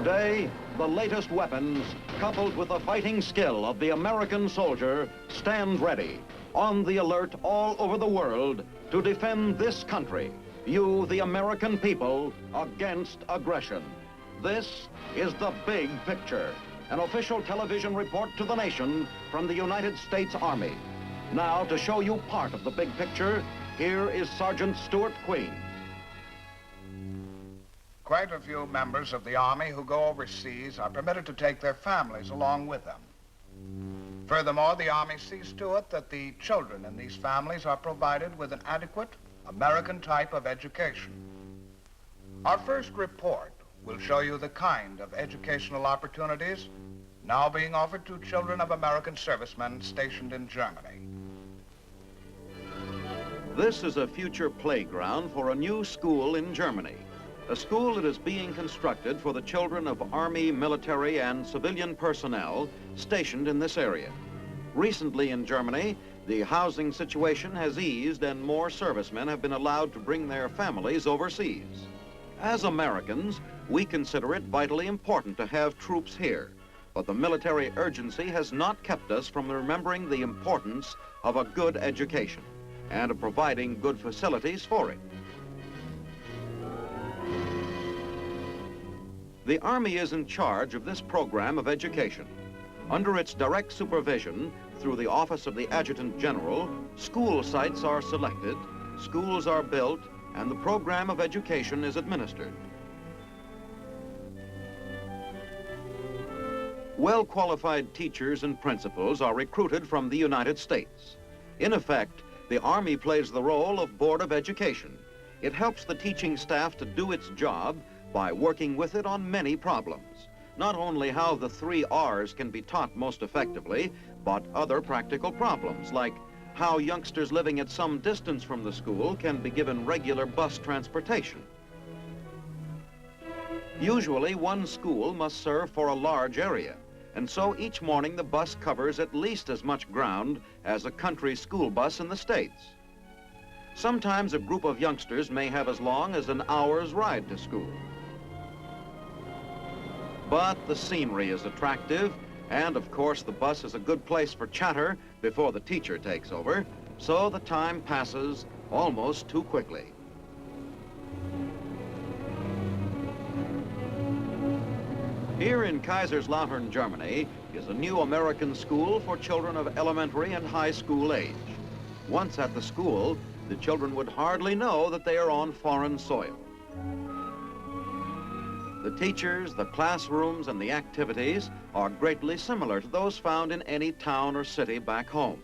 Today, the latest weapons, coupled with the fighting skill of the American soldier, stand ready, on the alert all over the world to defend this country, you, the American people, against aggression. This is The Big Picture, an official television report to the nation from the United States Army. Now, to show you part of the big picture, here is Sergeant Stuart Queen. Quite a few members of the Army who go overseas are permitted to take their families along with them. Furthermore, the Army sees to it that the children in these families are provided with an adequate American type of education. Our first report will show you the kind of educational opportunities now being offered to children of American servicemen stationed in Germany. This is a future playground for a new school in Germany. A school that is being constructed for the children of Army, military, and civilian personnel stationed in this area. Recently in Germany, the housing situation has eased and more servicemen have been allowed to bring their families overseas. As Americans, we consider it vitally important to have troops here, but the military urgency has not kept us from remembering the importance of a good education and of providing good facilities for it. The Army is in charge of this program of education. Under its direct supervision, through the Office of the Adjutant General, school sites are selected, schools are built, and the program of education is administered. Well-qualified teachers and principals are recruited from the United States. In effect, the Army plays the role of Board of Education. It helps the teaching staff to do its job by working with it on many problems. Not only how the 3 R's can be taught most effectively, but other practical problems like how youngsters living at some distance from the school can be given regular bus transportation. Usually, one school must serve for a large area, and so each morning the bus covers at least as much ground as a country school bus in the States. Sometimes a group of youngsters may have as long as an hour's ride to school. But the scenery is attractive, and of course the bus is a good place for chatter before the teacher takes over, so the time passes almost too quickly. Here in Kaiserslautern, Germany, is a new American school for children of elementary and high school age. Once at the school, the children would hardly know that they are on foreign soil. The teachers, the classrooms, and the activities are greatly similar to those found in any town or city back home.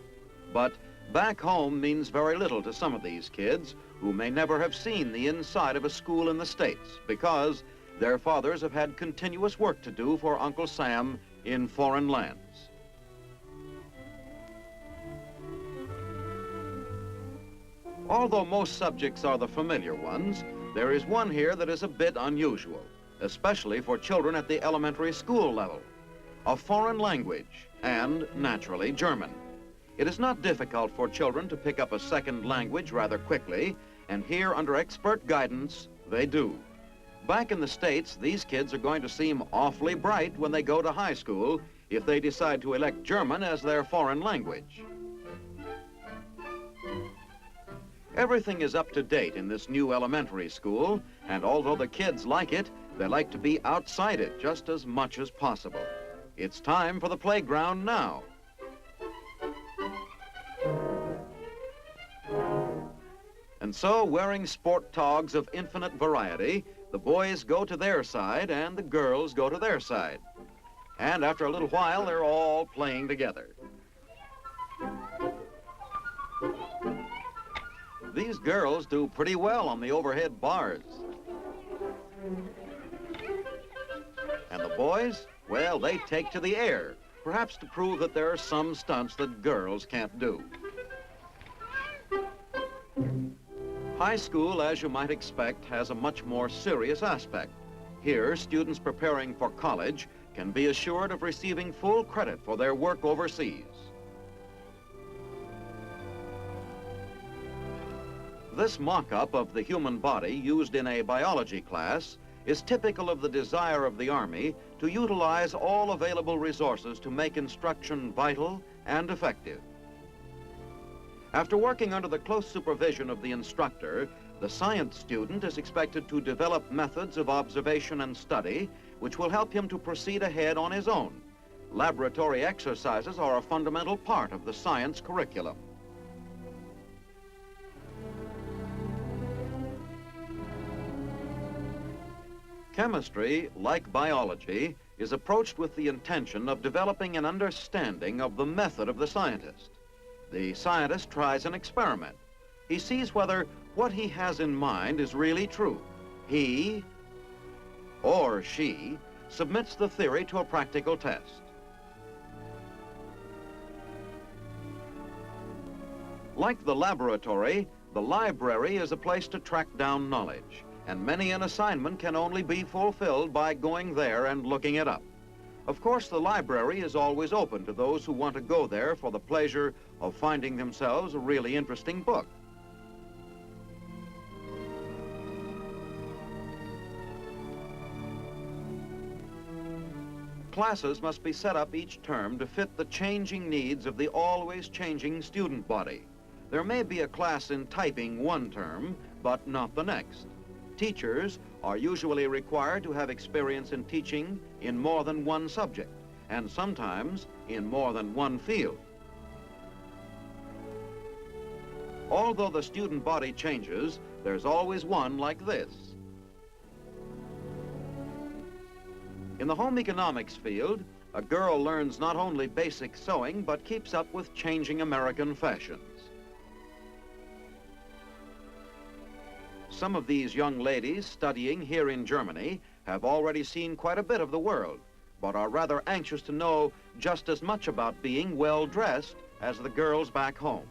But back home means very little to some of these kids who may never have seen the inside of a school in the States because their fathers have had continuous work to do for Uncle Sam in foreign lands. Although most subjects are the familiar ones, there is one here that is a bit unusual, especially for children at the elementary school level. A foreign language, and naturally German. It is not difficult for children to pick up a second language rather quickly, and here under expert guidance, they do. Back in the States, these kids are going to seem awfully bright when they go to high school if they decide to elect German as their foreign language. Everything is up to date in this new elementary school, and although the kids like it, they like to be outside it just as much as possible. It's time for the playground now. And so, wearing sport togs of infinite variety, the boys go to their side and the girls go to their side. And after a little while, they're all playing together. These girls do pretty well on the overhead bars. And the boys, well, they take to the air, perhaps to prove that there are some stunts that girls can't do. High school, as you might expect, has a much more serious aspect. Here, students preparing for college can be assured of receiving full credit for their work overseas. This mock-up of the human body used in a biology class is typical of the desire of the Army to utilize all available resources to make instruction vital and effective. After working under the close supervision of the instructor, the science student is expected to develop methods of observation and study which will help him to proceed ahead on his own. Laboratory exercises are a fundamental part of the science curriculum. Chemistry, like biology, is approached with the intention of developing an understanding of the method of the scientist. The scientist tries an experiment. He sees whether what he has in mind is really true. He or she submits the theory to a practical test. Like the laboratory, the library is a place to track down knowledge, and many an assignment can only be fulfilled by going there and looking it up. Of course, the library is always open to those who want to go there for the pleasure of finding themselves a really interesting book. Classes must be set up each term to fit the changing needs of the always changing student body. There may be a class in typing one term, but not the next. Teachers are usually required to have experience in teaching in more than one subject, and sometimes in more than one field. Although the student body changes, there's always one like this. In the home economics field, a girl learns not only basic sewing, but keeps up with changing American fashions. Some of these young ladies studying here in Germany have already seen quite a bit of the world, but are rather anxious to know just as much about being well-dressed as the girls back home.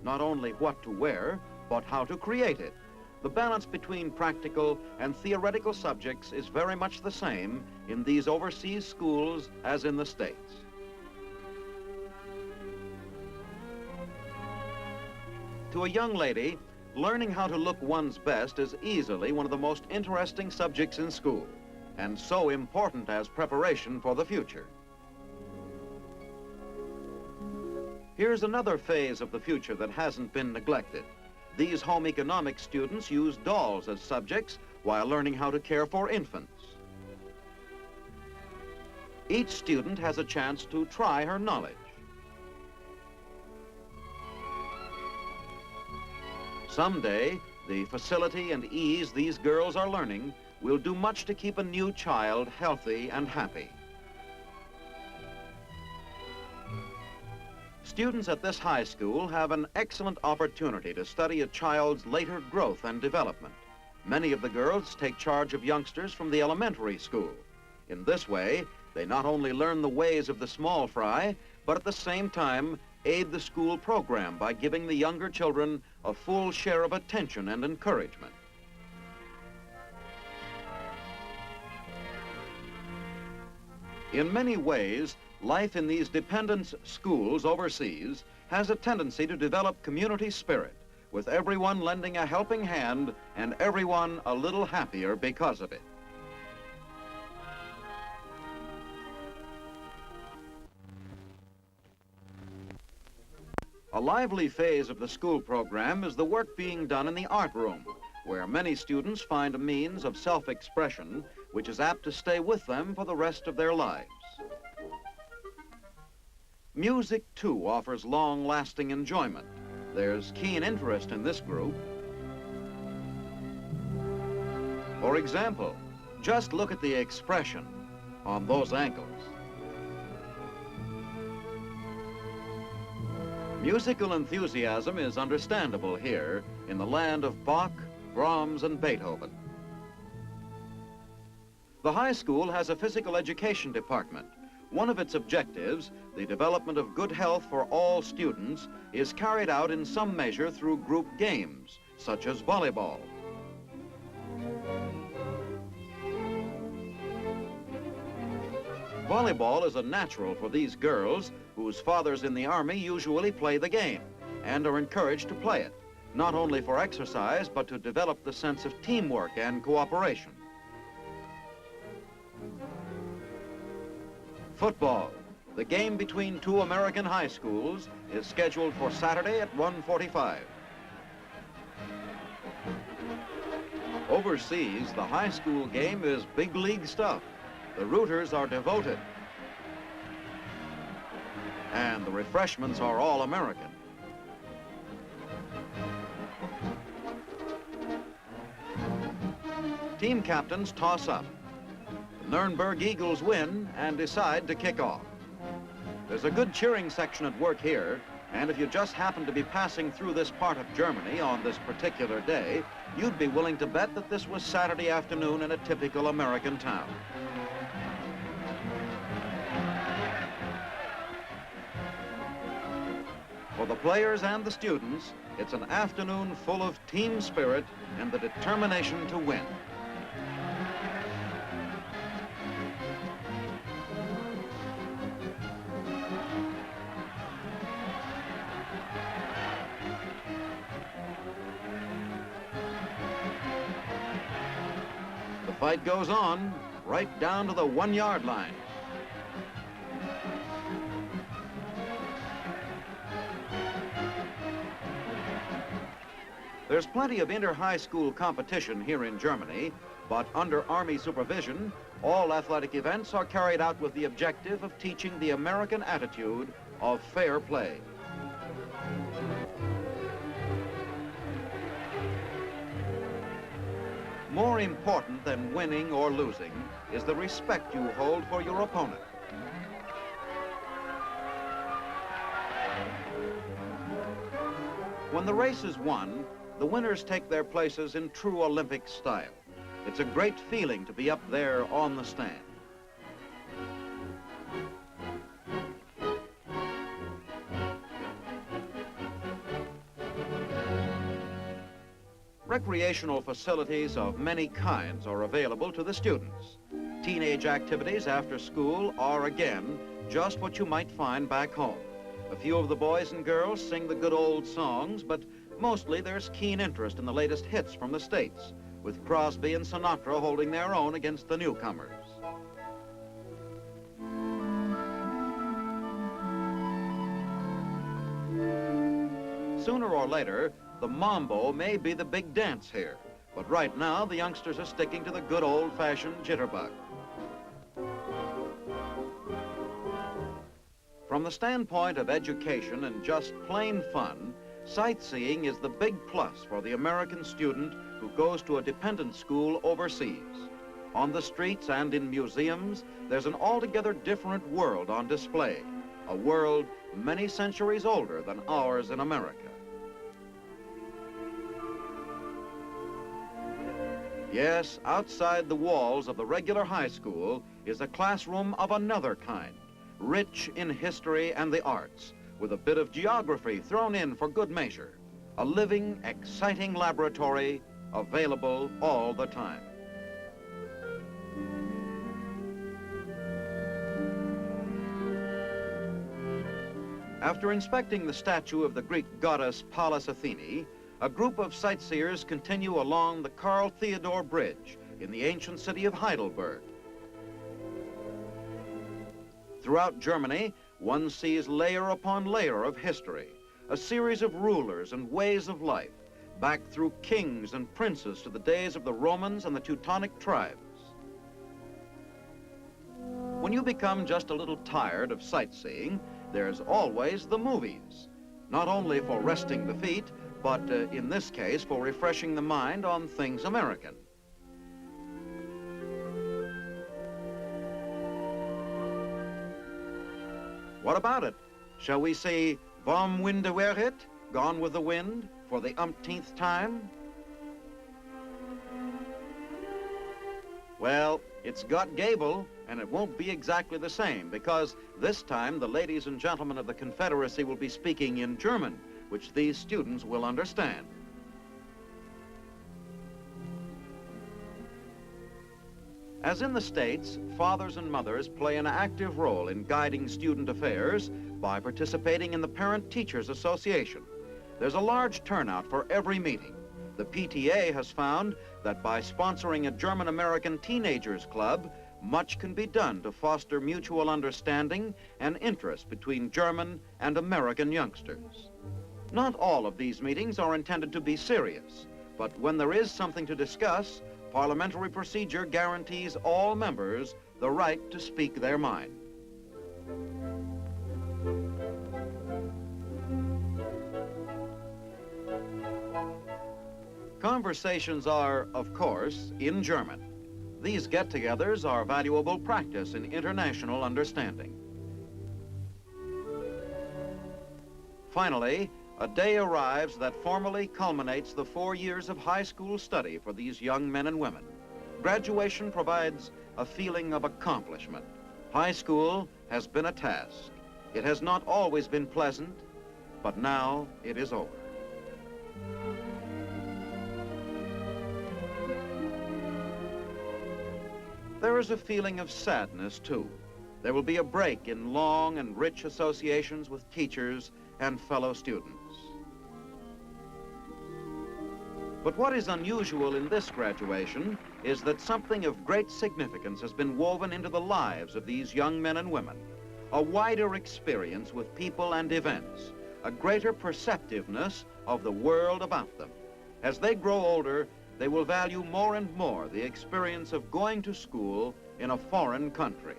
Not only what to wear, but how to create it. The balance between practical and theoretical subjects is very much the same in these overseas schools as in the States. To a young lady, learning how to look one's best is easily one of the most interesting subjects in school, and so important as preparation for the future. Here's another phase of the future that hasn't been neglected. These home economics students use dolls as subjects while learning how to care for infants. Each student has a chance to try her knowledge. Someday, the facility and ease these girls are learning will do much to keep a new child healthy and happy. Students at this high school have an excellent opportunity to study a child's later growth and development. Many of the girls take charge of youngsters from the elementary school. In this way, they not only learn the ways of the small fry, but at the same time aid the school program by giving the younger children a full share of attention and encouragement. In many ways, life in these dependence schools overseas has a tendency to develop community spirit, with everyone lending a helping hand and everyone a little happier because of it. A lively phase of the school program is the work being done in the art room, where many students find a means of self-expression which is apt to stay with them for the rest of their lives. Music, too, offers long-lasting enjoyment. There's keen interest in this group. For example, just look at the expression on those ankles. Musical enthusiasm is understandable here in the land of Bach, Brahms, and Beethoven. The high school has a physical education department. One of its objectives, the development of good health for all students, is carried out in some measure through group games, such as volleyball. Volleyball is a natural for these girls whose fathers in the Army usually play the game and are encouraged to play it, not only for exercise, but to develop the sense of teamwork and cooperation. Football. The game between two American high schools is scheduled for Saturday at 1:45. Overseas, the high school game is big league stuff. The rooters are devoted. And the refreshments are all American. Team captains toss up. The Nuremberg Eagles win and decide to kick off. There's a good cheering section at work here, and if you just happen to be passing through this part of Germany on this particular day, you'd be willing to bet that this was Saturday afternoon in a typical American town. For the players and the students, it's an afternoon full of team spirit and the determination to win. The fight goes on right down to the 1-yard line. There's plenty of inter-high school competition here in Germany, but under Army supervision, all athletic events are carried out with the objective of teaching the American attitude of fair play. More important than winning or losing is the respect you hold for your opponent. When the race is won, the winners take their places in true Olympic style. It's a great feeling to be up there on the stand. Recreational facilities of many kinds are available to the students. Teenage activities after school are, again, just what you might find back home. A few of the boys and girls sing the good old songs, but mostly there's keen interest in the latest hits from the States, with Crosby and Sinatra holding their own against the newcomers. Sooner or later, the mambo may be the big dance here, but right now the youngsters are sticking to the good old-fashioned jitterbug. From the standpoint of education and just plain fun, sightseeing is the big plus for the American student who goes to a dependent school overseas. On the streets and in museums, there's an altogether different world on display, a world many centuries older than ours in America. Yes, outside the walls of the regular high school is a classroom of another kind, rich in history and the arts, with a bit of geography thrown in for good measure. A living, exciting laboratory available all the time. After inspecting the statue of the Greek goddess Pallas Athene, a group of sightseers continue along the Karl Theodor Bridge in the ancient city of Heidelberg. Throughout Germany, one sees layer upon layer of history, a series of rulers and ways of life, back through kings and princes to the days of the Romans and the Teutonic tribes. When you become just a little tired of sightseeing, there's always the movies, not only for resting the feet, but in this case, for refreshing the mind on things American. What about it? Shall we see Vom Winde Wehet, Gone with the Wind, for the umpteenth time? Well, it's got Gable, and it won't be exactly the same, because this time the ladies and gentlemen of the Confederacy will be speaking in German, which these students will understand. As in the States, fathers and mothers play an active role in guiding student affairs by participating in the Parent-Teachers Association. There's a large turnout for every meeting. The PTA has found that by sponsoring a German-American teenagers club, much can be done to foster mutual understanding and interest between German and American youngsters. Not all of these meetings are intended to be serious, but when there is something to discuss, parliamentary procedure guarantees all members the right to speak their mind. Conversations are, of course, in German. These get-togethers are valuable practice in international understanding. Finally, a day arrives that formally culminates the 4 years of high school study for these young men and women. Graduation provides a feeling of accomplishment. High school has been a task. It has not always been pleasant, but now it is over. There is a feeling of sadness, too. There will be a break in long and rich associations with teachers and fellow students. But what is unusual in this graduation is that something of great significance has been woven into the lives of these young men and women. A wider experience with people and events, a greater perceptiveness of the world about them. As they grow older, they will value more and more the experience of going to school in a foreign country.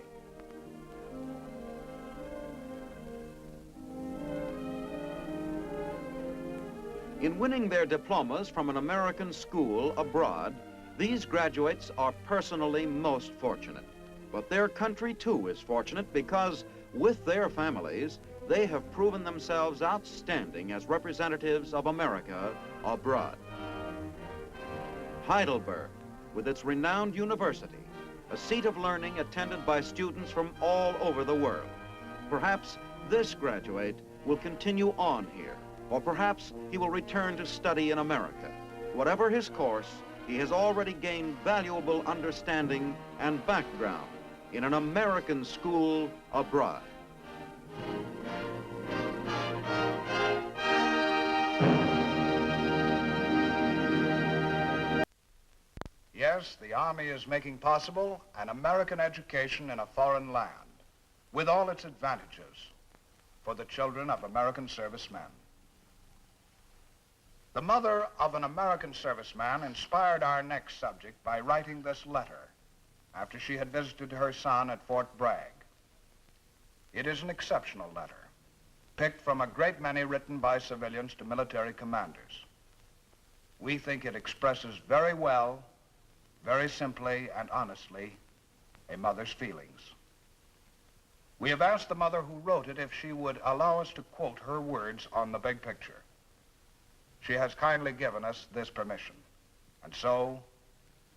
In winning their diplomas from an American school abroad, these graduates are personally most fortunate. But their country, too, is fortunate because, with their families, they have proven themselves outstanding as representatives of America abroad. Heidelberg, with its renowned university, a seat of learning attended by students from all over the world. Perhaps this graduate will continue on here, or perhaps he will return to study in America. Whatever his course, he has already gained valuable understanding and background in an American school abroad. Yes, the Army is making possible an American education in a foreign land, with all its advantages for the children of American servicemen. The mother of an American serviceman inspired our next subject by writing this letter after she had visited her son at Fort Bragg. It is an exceptional letter, picked from a great many written by civilians to military commanders. We think it expresses very well, very simply and honestly, a mother's feelings. We have asked the mother who wrote it if she would allow us to quote her words on the big picture. She has kindly given us this permission. And so,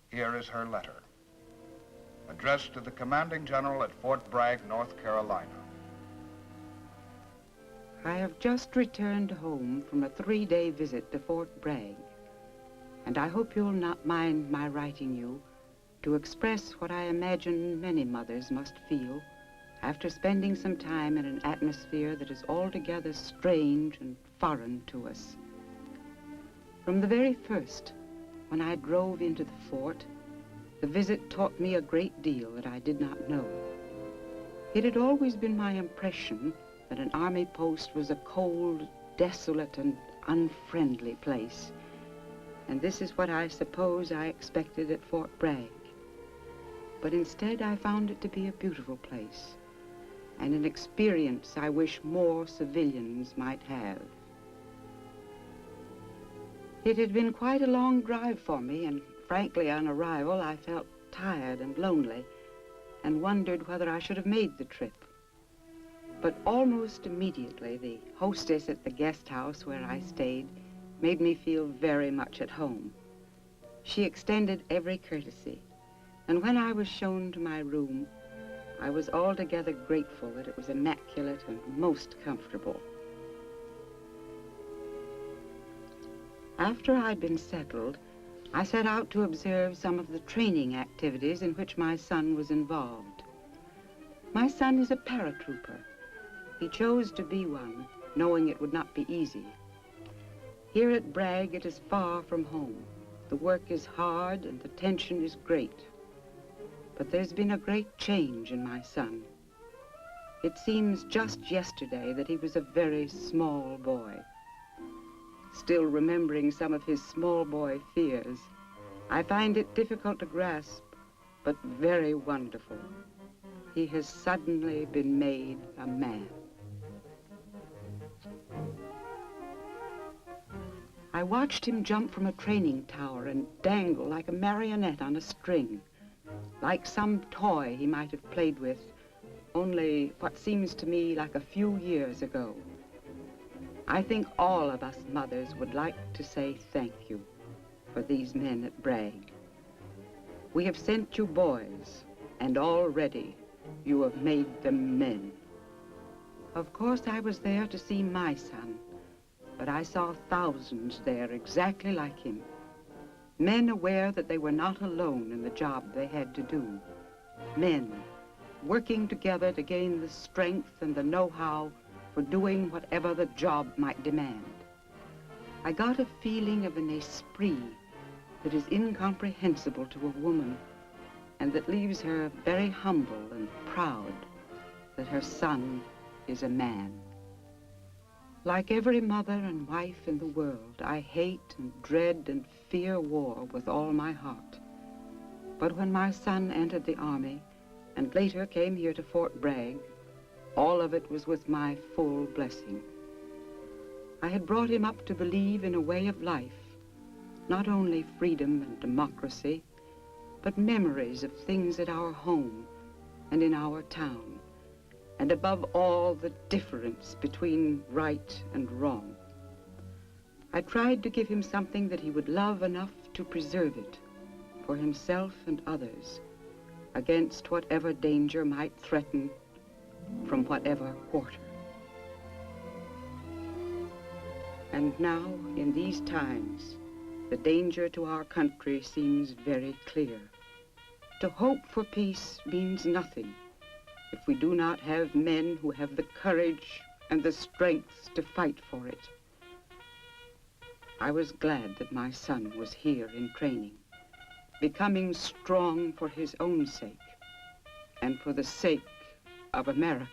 here is her letter, addressed to the commanding general at Fort Bragg, North Carolina. I have just returned home from a 3-day visit to Fort Bragg, and I hope you'll not mind my writing you to express what I imagine many mothers must feel after spending some time in an atmosphere that is altogether strange and foreign to us. From the very first, when I drove into the fort, the visit taught me a great deal that I did not know. It had always been my impression that an army post was a cold, desolate, and unfriendly place. And this is what I suppose I expected at Fort Bragg. But instead, I found it to be a beautiful place, and an experience I wish more civilians might have. It had been quite a long drive for me, and frankly, on arrival, I felt tired and lonely, and wondered whether I should have made the trip. But almost immediately, the hostess at the guest house where I stayed made me feel very much at home. She extended every courtesy, and when I was shown to my room, I was altogether grateful that it was immaculate and most comfortable. After I'd been settled, I set out to observe some of the training activities in which my son was involved. My son is a paratrooper. He chose to be one, knowing it would not be easy. Here at Bragg, it is far from home. The work is hard and the tension is great. But there's been a great change in my son. It seems just yesterday that he was a very small boy. Still remembering some of his small boy fears, I find it difficult to grasp, but very wonderful. He has suddenly been made a man. I watched him jump from a training tower and dangle like a marionette on a string, like some toy he might have played with only what seems to me like a few years ago. I think all of us mothers would like to say thank you for these men at Bragg. We have sent you boys, and already you have made them men. Of course, I was there to see my son, but I saw thousands there exactly like him. Men aware that they were not alone in the job they had to do. Men working together to gain the strength and the know-how for doing whatever the job might demand. I got a feeling of an esprit that is incomprehensible to a woman and that leaves her very humble and proud that her son is a man. Like every mother and wife in the world, I hate and dread and fear war with all my heart. But when my son entered the Army and later came here to Fort Bragg, all of it was with my full blessing. I had brought him up to believe in a way of life, not only freedom and democracy, but memories of things at our home and in our town, and above all, the difference between right and wrong. I tried to give him something that he would love enough to preserve it for himself and others against whatever danger might threaten from whatever quarter. And now, in these times, the danger to our country seems very clear. To hope for peace means nothing if we do not have men who have the courage and the strength to fight for it. I was glad that my son was here in training, becoming strong for his own sake and for the sake of America.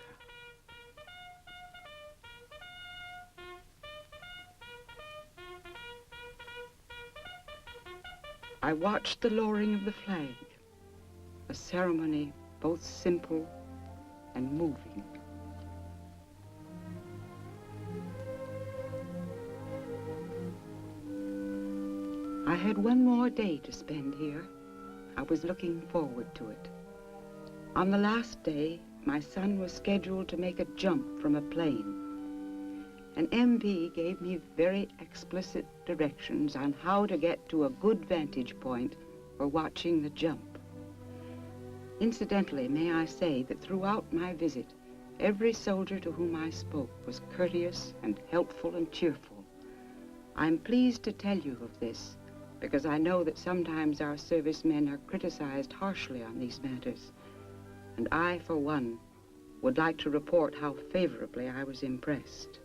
I watched the lowering of the flag, a ceremony both simple and moving. I had one more day to spend here. I was looking forward to it. On the last day, my son was scheduled to make a jump from a plane. An MP gave me very explicit directions on how to get to a good vantage point for watching the jump. Incidentally, may I say that throughout my visit, every soldier to whom I spoke was courteous and helpful and cheerful. I'm pleased to tell you of this because I know that sometimes our servicemen are criticized harshly on these matters. And I, for one, would like to report how favorably I was impressed.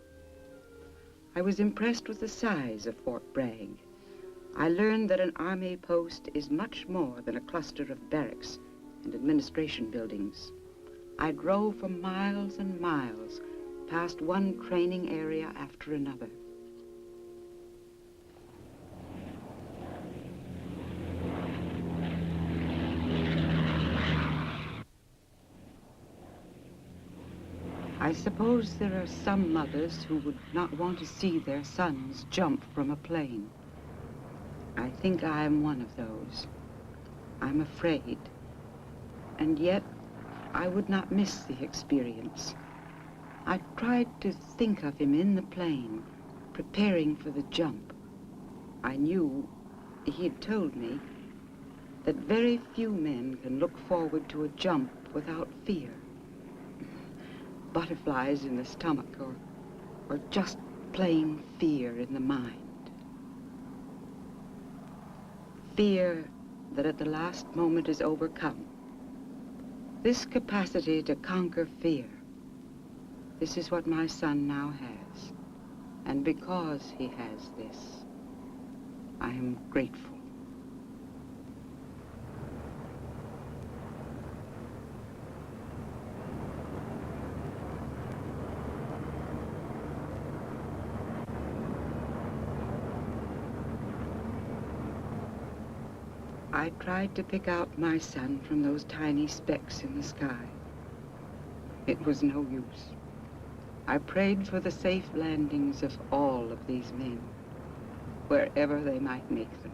I was impressed with the size of Fort Bragg. I learned that an Army post is much more than a cluster of barracks and administration buildings. I drove for miles and miles past one training area after another. I suppose there are some mothers who would not want to see their sons jump from a plane. I think I am one of those. I'm afraid. And yet, I would not miss the experience. I tried to think of him in the plane, preparing for the jump. I knew, he had told me, that very few men can look forward to a jump without fear. Butterflies in the stomach, or just plain fear in the mind. Fear that at the last moment is overcome. This capacity to conquer fear, this is what my son now has. And because he has this, I am grateful. I tried to pick out my son from those tiny specks in the sky. It was no use. I prayed for the safe landings of all of these men, wherever they might make them.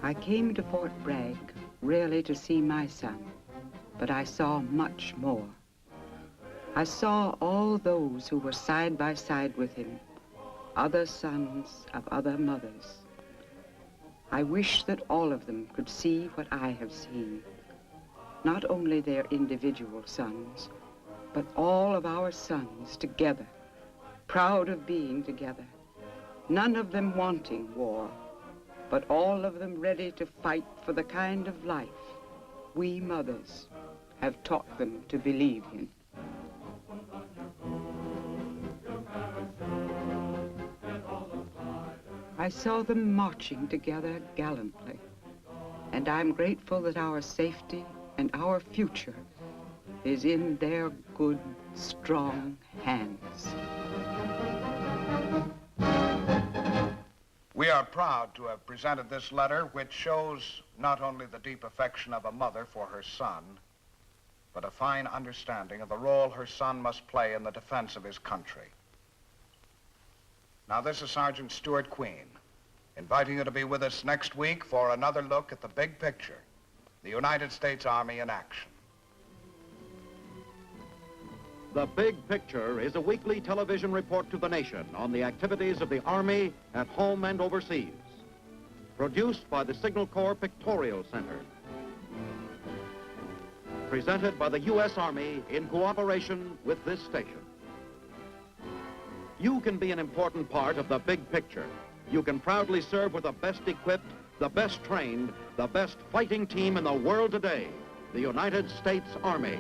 I came to Fort Bragg rarely to see my son, but I saw much more. I saw all those who were side by side with him, other sons of other mothers. I wish that all of them could see what I have seen, not only their individual sons, but all of our sons together, proud of being together, none of them wanting war, but all of them ready to fight for the kind of life we mothers have taught them to believe in. I saw them marching together gallantly, and I'm grateful that our safety and our future is in their good, strong hands. We are proud to have presented this letter, which shows not only the deep affection of a mother for her son, but a fine understanding of the role her son must play in the defense of his country. Now, this is Sergeant Stuart Queen, inviting you to be with us next week for another look at the big picture, the United States Army in action. The Big Picture is a weekly television report to the nation on the activities of the Army at home and overseas. Produced by the Signal Corps Pictorial Center. Presented by the U.S. Army in cooperation with this station. You can be an important part of the big picture. You can proudly serve with the best equipped, the best trained, the best fighting team in the world today, the United States Army.